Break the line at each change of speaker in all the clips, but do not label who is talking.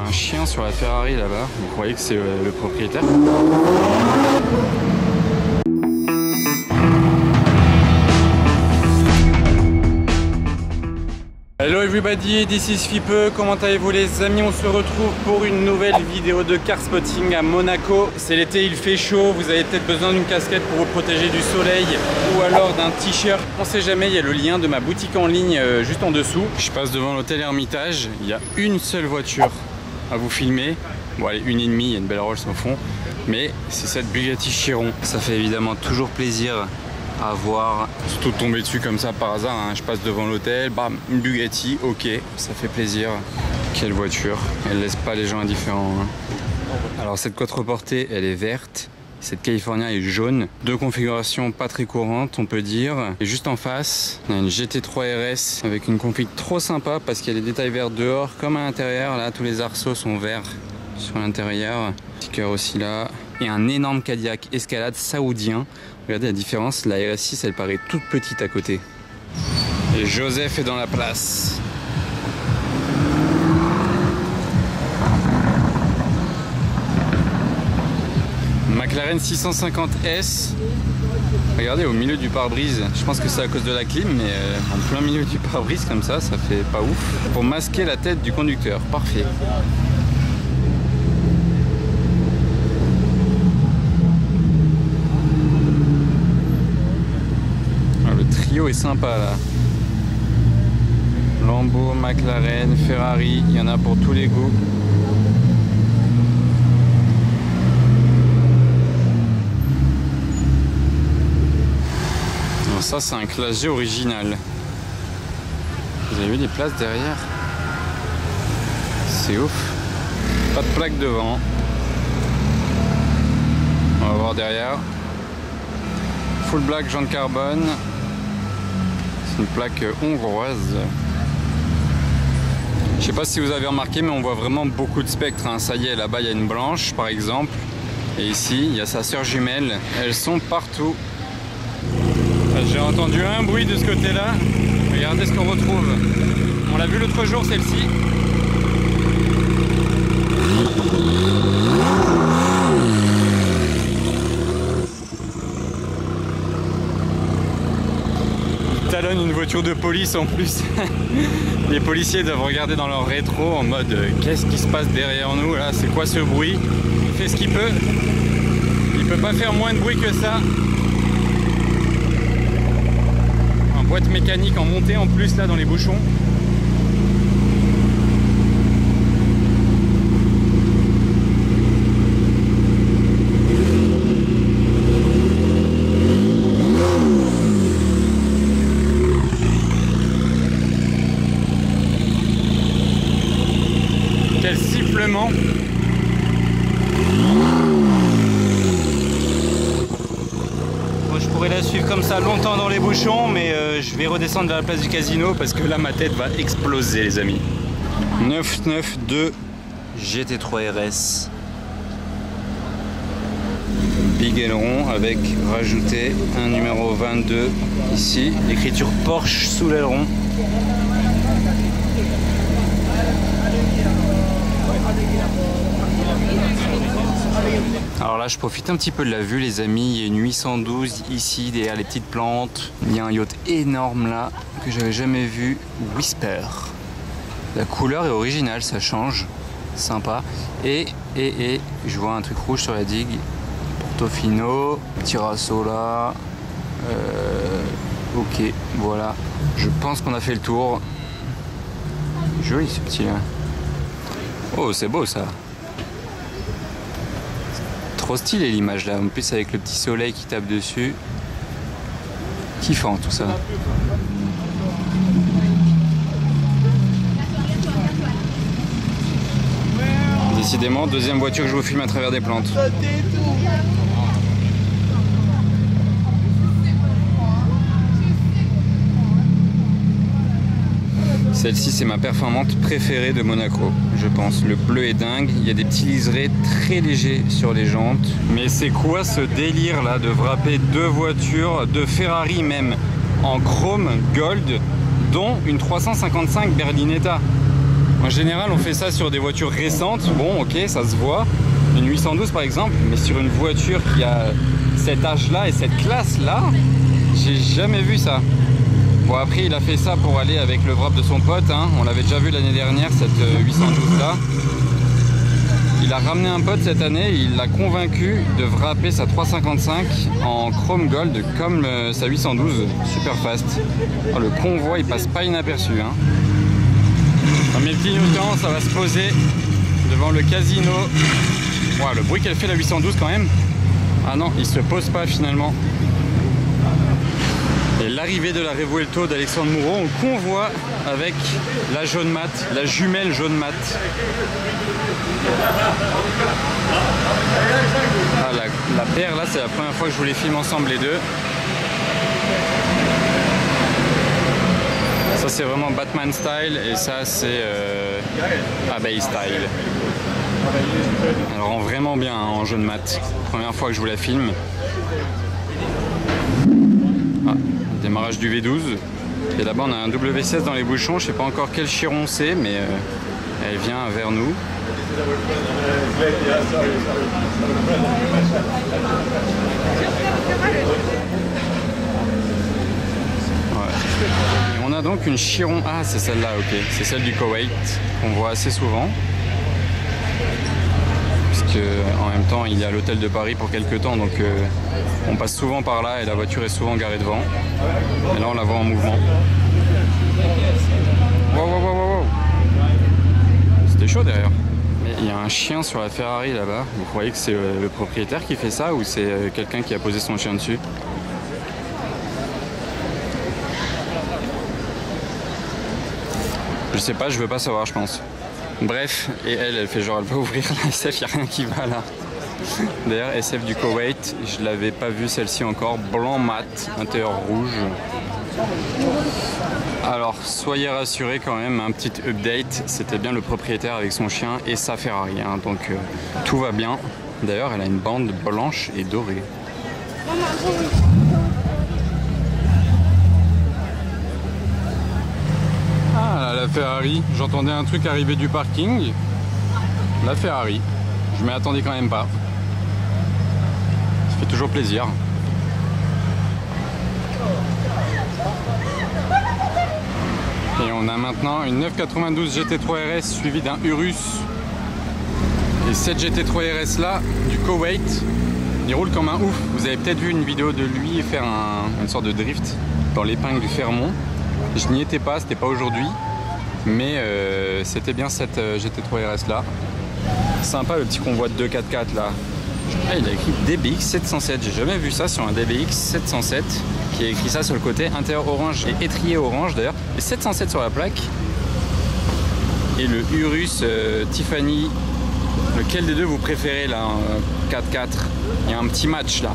un chien sur la Ferrari là-bas. Vous croyez que c'est le propriétaire? Hello everybody, this is Fipe, comment allez-vous les amis? On se retrouve pour une nouvelle vidéo de car spotting à Monaco. C'est l'été, il fait chaud, vous avez peut-être besoin d'une casquette pour vous protéger du soleil ou alors d'un t-shirt. On sait jamais, il y a le lien de ma boutique en ligne juste en dessous. Je passe devant l'hôtel Hermitage, il y a une seule voiture à vous filmer. Bon allez, une et demie, il y a une belle Rolls au fond. Mais c'est cette Bugatti Chiron. Ça fait évidemment toujours plaisir à voir, surtout tomber dessus comme ça par hasard, hein. Je passe devant l'hôtel, bam, une Bugatti, ok, ça fait plaisir. Quelle voiture, elle laisse pas les gens indifférents, hein. Alors cette quatreportée, elle est verte, cette California est jaune. Deux configurations pas très courantes, on peut dire. Et juste en face, on a une GT3 RS avec une config trop sympa parce qu'il y a des détails verts dehors comme à l'intérieur. Là, tous les arceaux sont verts sur l'intérieur. Sticker aussi là. Et un énorme Cadillac Escalade saoudien. Regardez la différence, la RS6 elle paraît toute petite à côté. Et Joseph est dans la place. McLaren 650S. Regardez au milieu du pare-brise. Je pense que c'est à cause de la clim, mais en plein milieu du pare-brise comme ça fait pas ouf. Pour masquer la tête du conducteur, parfait. Est sympa là. Lambo, McLaren, Ferrari, il y en a pour tous les goûts. Alors ça c'est un classe G original. Vous avez vu les places derrière? C'est ouf. Pas de plaque devant. On va voir derrière. Full black, jantes carbone. Une plaque hongroise. Je sais pas si vous avez remarqué, mais on voit vraiment beaucoup de spectres, hein. Ça y est, là-bas il y a une blanche par exemple, et ici il y a sa sœur jumelle. Elles sont partout. J'ai entendu un bruit de ce côté-là. Regardez ce qu'on retrouve. On l'a vu l'autre jour, celle-ci. Talonne une voiture de police en plus. Les policiers doivent regarder dans leur rétro en mode qu'est-ce qui se passe derrière nous là, c'est quoi ce bruit? Il fait ce qu'il peut. Il peut pas faire moins de bruit que ça. En boîte mécanique en montée en plus là dans les bouchons. Quel sifflement! Bon, je pourrais la suivre comme ça longtemps dans les bouchons, mais je vais redescendre vers la place du casino parce que là ma tête va exploser les amis. 992 GT3 RS. Big aileron avec rajouté un numéro 22 ici, l'écriture Porsche sous l'aileron. Alors là je profite un petit peu de la vue les amis, il y a une 812 ici derrière les petites plantes, il y a un yacht énorme là que j'avais jamais vu, Whisper. La couleur est originale, ça change, sympa. Et je vois un truc rouge sur la digue, Portofino, Tirasso là, ok voilà, je pense qu'on a fait le tour. Joli ce petit là. Oh c'est beau ça. Trop stylé l'image là, en plus avec le petit soleil qui tape dessus. Kiffant tout ça. Décidément, deuxième voiture que je vous filme à travers des plantes. Celle-ci c'est ma performante préférée de Monaco, je pense. Le bleu est dingue, il y a des petits liserés très légers sur les jantes. Mais c'est quoi ce délire là de wrapper deux voitures de Ferrari même en chrome gold, dont une 355 Berlinetta? En général, on fait ça sur des voitures récentes. Bon, ok, ça se voit. Une 812 par exemple, mais sur une voiture qui a cet âge-là et cette classe-là, j'ai jamais vu ça. Bon, après, il a fait ça pour aller avec le wrap de son pote. Hein. On l'avait déjà vu l'année dernière, cette 812-là. Il a ramené un pote cette année et il l'a convaincu de wrapper sa 355 en chrome gold comme sa 812 super fast. Oh, le convoi il passe pas inaperçu. Hein. Dans mes clignotants, ça va se poser devant le casino. Wow, le bruit qu'elle fait la 812 quand même. Ah non, il se pose pas finalement. Et l'arrivée de la Revuelto d'Alexandre Mouron, on convoie avec la jaune mat, la jumelle jaune mat. Ah, la paire là, c'est la première fois que je vous les filme ensemble les deux. Ça c'est vraiment Batman style et ça c'est Abbey style. Elle rend vraiment bien hein, en jaune mat. Première fois que je vous la filme. Ah, démarrage du V12. Et là-bas on a un W16 dans les bouchons. Je sais pas encore quel chiron c'est, mais elle vient vers nous. Et on a donc une chiron. Ah, c'est celle-là, ok. C'est celle du Koweït qu'on voit assez souvent. Puisque en même temps, il est à l'hôtel de Paris pour quelques temps, donc on passe souvent par là et la voiture est souvent garée devant. Et là, on la voit en mouvement. Wow, wow, wow, wow. C'était chaud derrière. Mais il y a un chien sur la Ferrari là-bas. Vous croyez que c'est le propriétaire qui fait ça ou c'est quelqu'un qui a posé son chien dessus? Je sais pas, je veux pas savoir, je pense. Bref, et elle fait genre, elle va ouvrir la SF, il n'y a rien qui va là. D'ailleurs, SF du Koweït, je l'avais pas vue celle-ci encore, blanc mat, intérieur rouge. Alors, soyez rassurés quand même, un petit update, c'était bien le propriétaire avec son chien et sa Ferrari, hein, donc tout va bien. D'ailleurs, elle a une bande blanche et dorée. Ah, la Ferrari, j'entendais un truc arriver du parking. La Ferrari, je m'y attendais quand même pas. Ça fait toujours plaisir. Et on a maintenant une 992 GT3 RS suivie d'un Urus. Et cette GT3 RS là, du Koweït, il roule comme un ouf. Vous avez peut-être vu une vidéo de lui faire une sorte de drift dans l'épingle du Fermont. Je n'y étais pas, c'était pas aujourd'hui, mais c'était bien cette GT3 RS là. Sympa le petit convoi de 244 là. Ah, il a écrit DBX 707, j'ai jamais vu ça sur un DBX 707 qui a écrit ça sur le côté, intérieur orange et étrier orange d'ailleurs, et 707 sur la plaque. Et le Urus Tiffany, lequel des deux vous préférez là, 4x4? Il y a un petit match là.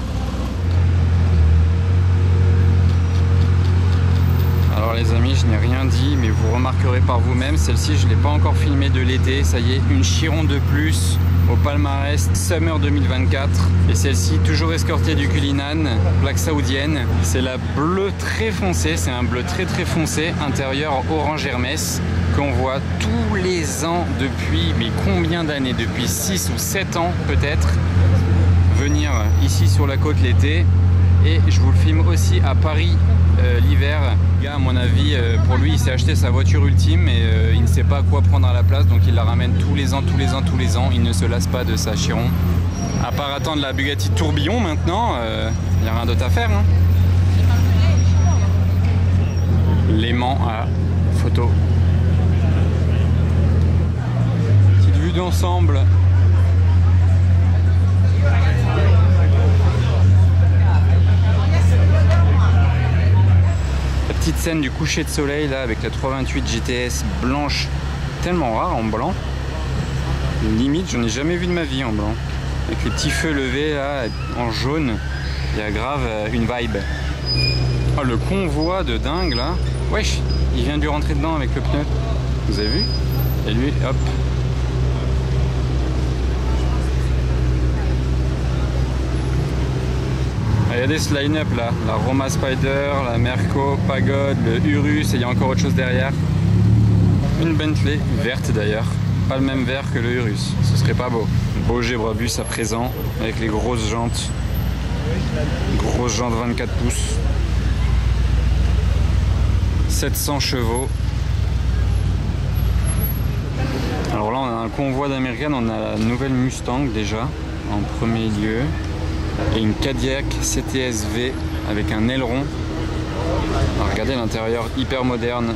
Alors les amis, je n'ai rien dit, mais vous remarquerez par vous-même, celle-ci je ne l'ai pas encore filmée de l'été, ça y est, une chiron de plus au palmarès Summer 2024. Et celle-ci, toujours escortée du Cullinan, plaque saoudienne. C'est la bleue très foncée, c'est un bleu très très foncé, intérieur orange Hermès, qu'on voit tous les ans depuis, mais combien d'années? Depuis 6 ou 7 ans peut-être, venir ici sur la côte l'été. Et je vous le filme aussi à Paris l'hiver. Le gars, à mon avis, pour lui, il s'est acheté sa voiture ultime et il ne sait pas quoi prendre à la place, donc il la ramène tous les ans. Il ne se lasse pas de sa chiron. À part attendre la Bugatti Tourbillon maintenant, il n'y a rien d'autre à faire. Hein. L'aimant à photo. Petite vue d'ensemble. Petite scène du coucher de soleil là avec la 328 GTS blanche, tellement rare en blanc. Limite, j'en ai jamais vu de ma vie en blanc. Avec les petits feux levés là en jaune, il y a grave une vibe. Oh, le convoi de dingue là. Wesh, il vient de lui rentrer dedans avec le pneu. Vous avez vu? Et lui, hop. Il y a des line-up là, la Roma Spider, la Merco, Pagode, le Urus et il y a encore autre chose derrière. une Bentley verte d'ailleurs. Pas le même vert que le Urus, ce serait pas beau. Beau Brabus à présent avec les grosses jantes. Grosses jantes 24 pouces. 700 chevaux. Alors là on a un convoi d'américaine, on a la nouvelle Mustang déjà en premier lieu. Et une Cadillac CTS-V avec un aileron. Alors regardez l'intérieur hyper moderne.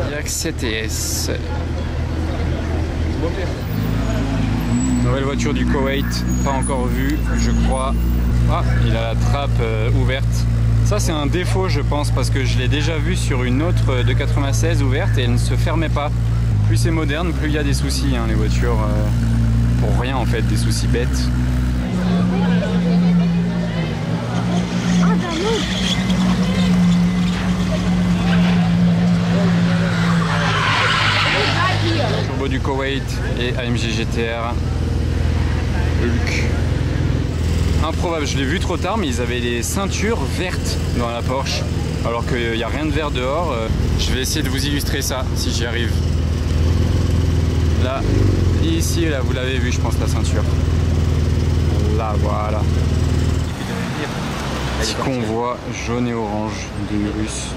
Cadillac CTS. Nouvelle voiture du Koweït, pas encore vue, je crois. Ah, il a la trappe ouverte. Ça c'est un défaut je pense parce que je l'ai déjà vu sur une autre de 96 ouverte et elle ne se fermait pas. Plus c'est moderne, plus il y a des soucis, hein, les voitures pour rien en fait, des soucis bêtes. Turbo du Koweït et AMG GTR Hulk. Improbable, je l'ai vu trop tard mais ils avaient des ceintures vertes dans la Porsche alors qu'il n'y a rien de vert dehors. Je vais essayer de vous illustrer ça si j'y arrive. Là, ici, là, vous l'avez vu je pense la ceinture. Là, voilà. Petit convoi jaune et orange de Urus.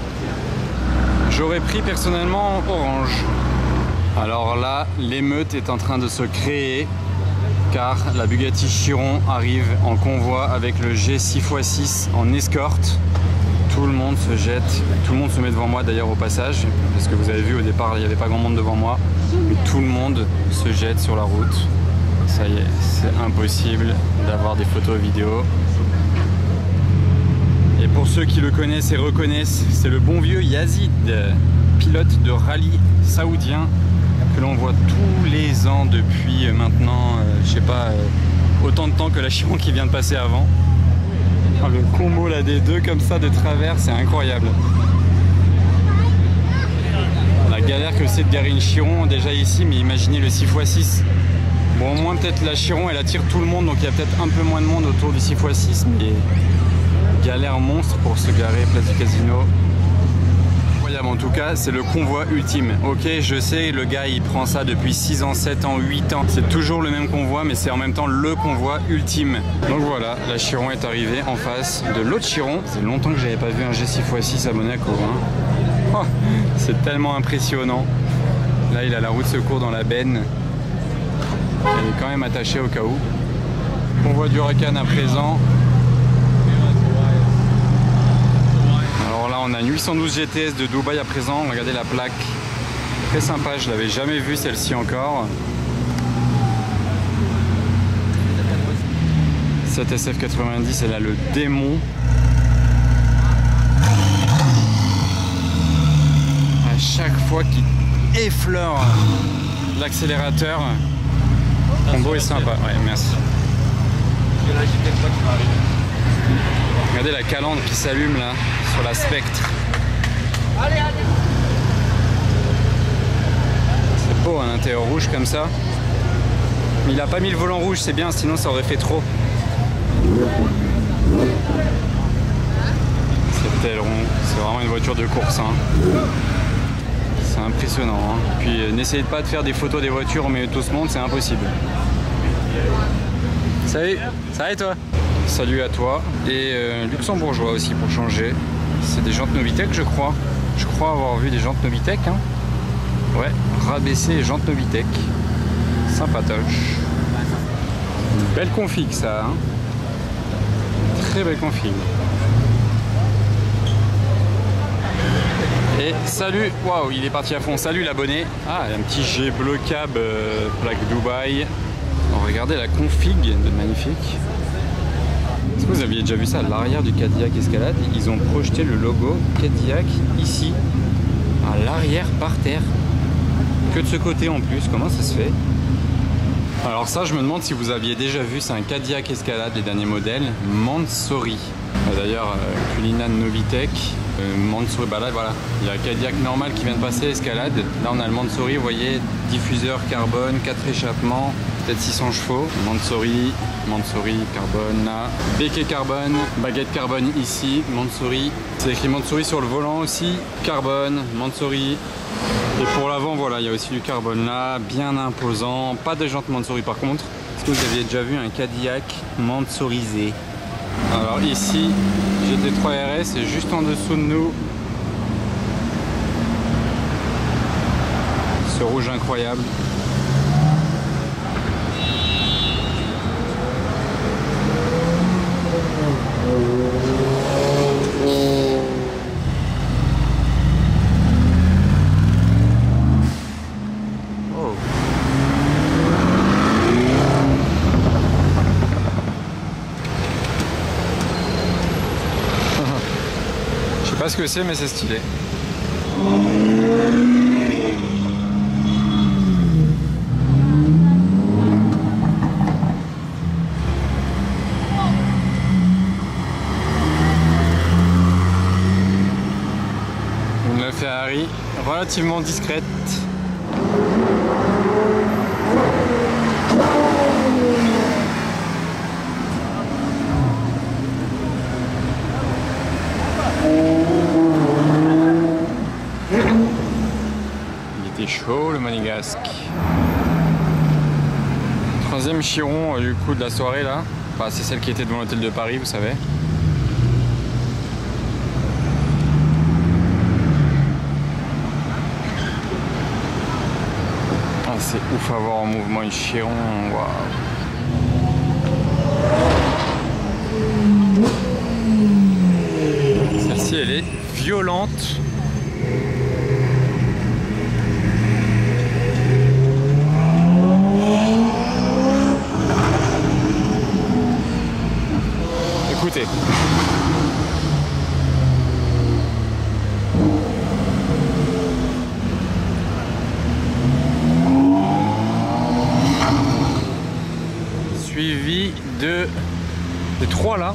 J'aurais pris personnellement orange. Alors là, l'émeute est en train de se créer car la Bugatti Chiron arrive en convoi avec le G6x6 en escorte. Tout le monde se jette, tout le monde se met devant moi d'ailleurs au passage, parce que vous avez vu au départ il n'y avait pas grand monde devant moi, mais tout le monde se jette sur la route. Ça y est, c'est impossible d'avoir des photos vidéo. Et pour ceux qui le connaissent et reconnaissent, c'est le bon vieux Yazid, pilote de rallye saoudien que l'on voit tous les ans depuis maintenant, je sais pas, autant de temps que la Chiron qui vient de passer avant. Le combo là des deux comme ça de travers, c'est incroyable. La galère que c'est de garer une Chiron déjà ici, mais imaginez le 6x6. Bon, au moins peut-être la Chiron elle attire tout le monde, donc il y a peut-être un peu moins de monde autour du 6x6, mais galère monstre pour se garer place du Casino. En tout cas, c'est le convoi ultime. Ok, je sais, le gars il prend ça depuis 6 ans, 7 ans, 8 ans. C'est toujours le même convoi, mais c'est en même temps le convoi ultime. Donc voilà, la Chiron est arrivée en face de l'autre Chiron. C'est longtemps que j'avais pas vu un G6x6 à Monaco. Hein. Oh, c'est tellement impressionnant. Là, il a la roue de secours dans la benne. Elle est quand même attachée au cas où. Convoi du Huracan à présent. On a une 812 GTS de Dubaï à présent, regardez la plaque, très sympa, je l'avais jamais vue celle-ci encore. Cette SF90, elle a le démon. À chaque fois qu'il effleure l'accélérateur, le combo est sympa, ouais, merci. Regardez la calandre qui s'allume là sur la Spectre. C'est beau un intérieur rouge comme ça. Mais il a pas mis le volant rouge, c'est bien, sinon ça aurait fait trop. C'est aileron, c'est vraiment une voiture de course. Hein. C'est impressionnant. Hein. Puis n'essayez pas de faire des photos des voitures au milieu de tout ce monde, c'est impossible. Salut, ça va et toi? Salut à toi. Et luxembourgeois aussi pour changer. C'est des jantes Novitec je crois. Je crois avoir vu des jantes Novitec. Hein. Ouais, rabaisser les jantes Novitec. Sympatoche. Une belle config ça. Hein. Très belle config. Et salut, waouh, il est parti à fond. Salut l'abonné. Ah, un petit G bleu cab plaque Dubaï. Oh, regardez la config de magnifique. Est-ce que vous aviez déjà vu ça à l'arrière du Cadillac Escalade? Ils ont projeté le logo Cadillac ici, à l'arrière par terre. Que de ce côté en plus, comment ça se fait? Alors ça, je me demande si vous aviez déjà vu, c'est un Cadillac Escalade, les derniers modèles, Mansory. D'ailleurs, Cullinan Novitec, Mansory, bah là voilà, il y a un Cadillac normal qui vient de passer, Escalade. Là on a le Mansory, vous voyez, diffuseur carbone, 4 échappements, peut-être 600 chevaux. Mansory, carbone là. Béquet carbone, baguette carbone ici, Mansory. C'est écrit Mansory sur le volant aussi, carbone, Mansory. Et pour l'avant, voilà, il y a aussi du carbone là, bien imposant. Pas de jantes Mansory par contre. Est-ce que vous aviez déjà vu un Cadillac Mansorisé? Alors ici, GT3 RS est juste en dessous de nous. Ce rouge incroyable. Je sais pas ce que c'est, mais c'est stylé. Une Ferrari relativement discrète. Il était chaud le monégasque. Troisième chiron du coup de la soirée là. Enfin, c'est celle qui était devant l'hôtel de Paris, vous savez. Ah, c'est ouf à voir en mouvement une chiron. Waouh. Celle-ci elle est violente. Écoutez. Suivi de des trois là.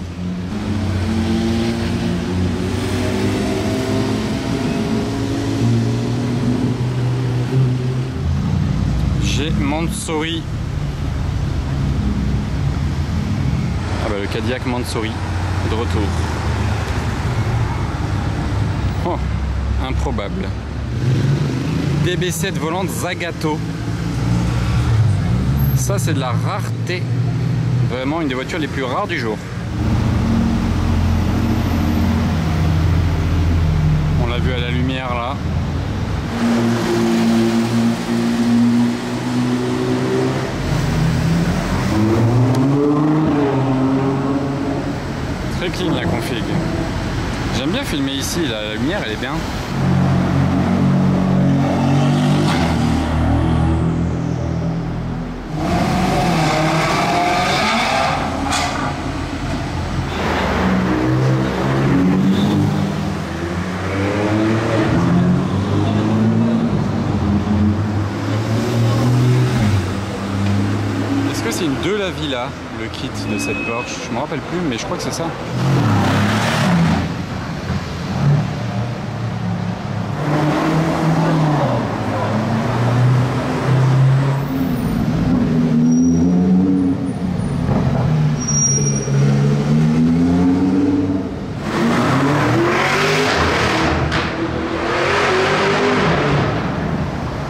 J'ai Mansory. Ah bah le Cadillac Mansory de retour. Oh, improbable. DB7 volante Zagato. Ça c'est de la rareté. Vraiment une des voitures les plus rares du jour. On l'a vu à la lumière là. Très clean la config. J'aime bien filmer ici, la lumière elle est bien. Est-ce que c'est une De La Villa, le kit de cette Porsche? Je me rappelle plus, mais je crois que c'est ça.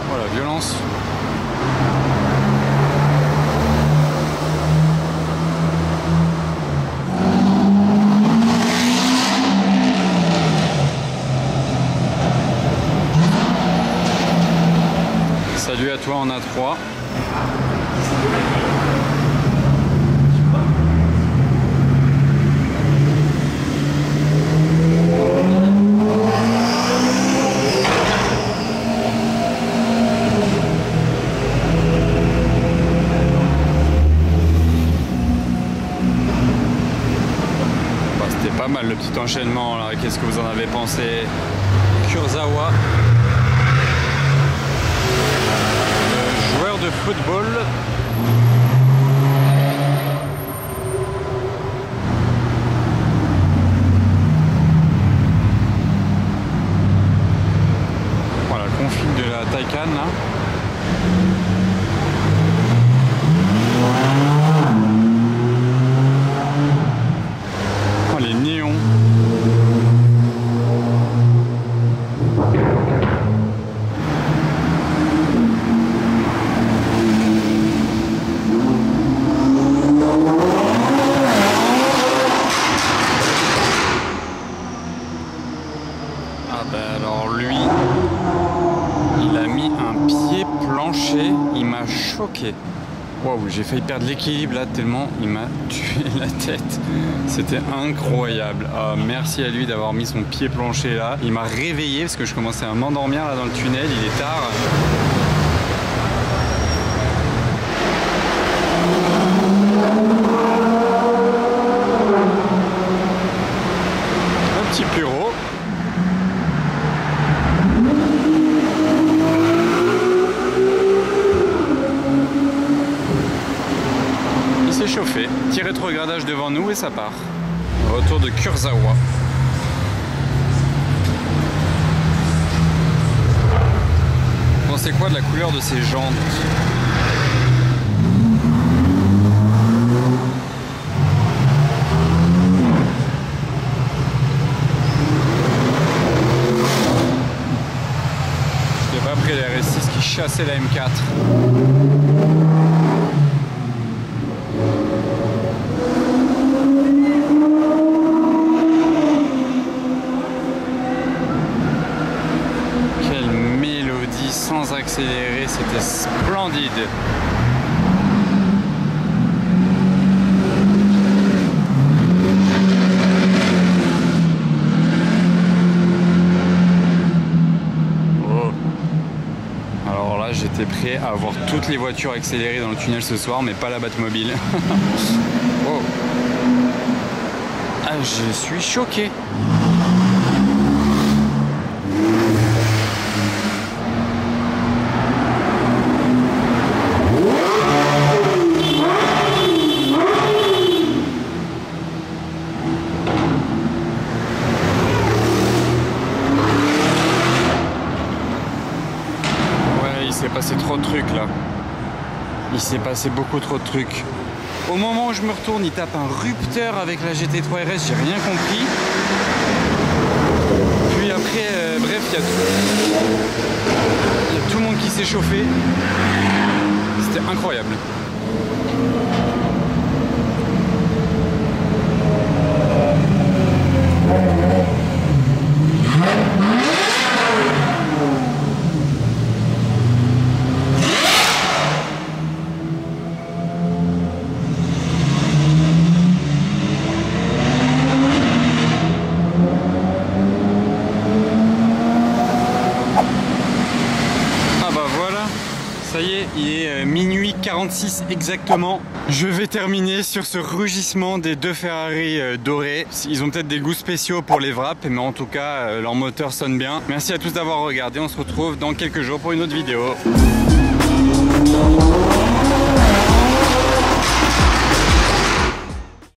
Voilà, violence. Salut à toi en A3. Bah, c'était pas mal le petit enchaînement là. Qu'est-ce que vous en avez pensé? Kurzawa. Joueur de football. la Taycan là. Oh les néons. Ah bah alors lui, il a mis un pied plancher, il m'a choqué. Waouh, j'ai failli perdre l'équilibre là tellement il m'a tué la tête. C'était incroyable. Ah, merci à lui d'avoir mis son pied plancher là. Il m'a réveillé parce que je commençais à m'endormir là dans le tunnel, il est tard. Un petit Puro. Chauffé, petit rétrogradage devant nous et ça part. Retour de Kurzawa. Vous pensez quoi de la couleur de ces jantes? Je n'ai pas pris la RS6 qui chassait la M4. Sans accélérer, c'était splendide. Oh. Alors là, j'étais prêt à avoir toutes les voitures accélérées dans le tunnel ce soir, mais pas la Batmobile. Oh. Ah, je suis choqué. Il s'est passé trop de trucs là. Il s'est passé beaucoup trop de trucs. Au moment où je me retourne, il tape un rupteur avec la GT3 RS, j'ai rien compris. Puis après, bref, il y a tout le monde qui s'est chauffé. C'était incroyable. Ça y est, il est minuit 46 exactement. Je vais terminer sur ce rugissement des deux Ferrari dorés. Ils ont peut-être des goûts spéciaux pour les wraps, mais en tout cas, leur moteur sonne bien. Merci à tous d'avoir regardé. On se retrouve dans quelques jours pour une autre vidéo.